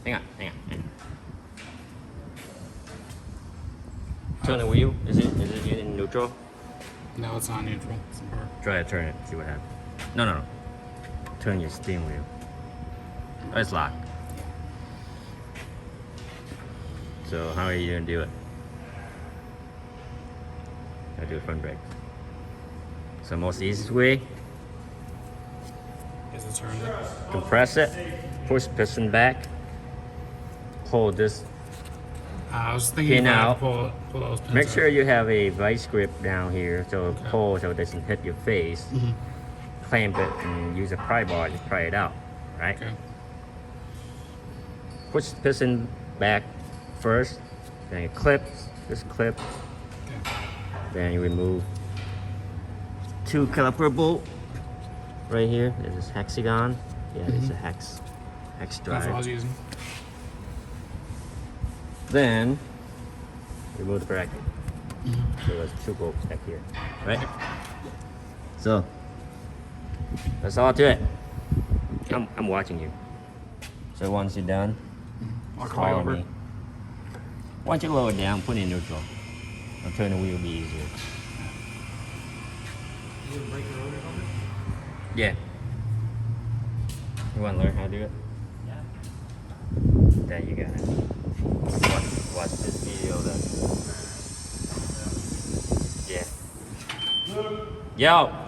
Hang on. Turn the wheel. Is it in neutral? No, it's not neutral. It's in park. Try to turn it. See what happens. No. Turn your steering wheel. Oh, it's locked. So how are you gonna do it? Gotta do a front brake. So most easiest way, Is it turned it? compress it, push piston back, pull this I was thinking pin if I had out. to pull those pins Make out. sure you have a vice grip down here so Okay. pull so it doesn't hit your face. Clamp it and use a pry bar to pry it out, right? Okay. Push the piston back first, then it clips, this clip, Okay. then you remove 2 caliper bolt right here. There's this hexagon. Yeah, it's a hex That's what I was drive. using. Then remove the bracket. So there's 2 bolts back here, right? So that's all to it. I'm watching you. So once you're done, I'll call you follow over. me. Once you lower it down, put it in neutral. I'll turn the wheel, be easier. You gonna break your rotor over? Yeah. You want to learn how to do it? Yeah. Then you got it. Watch this video then. Yeah. Yo!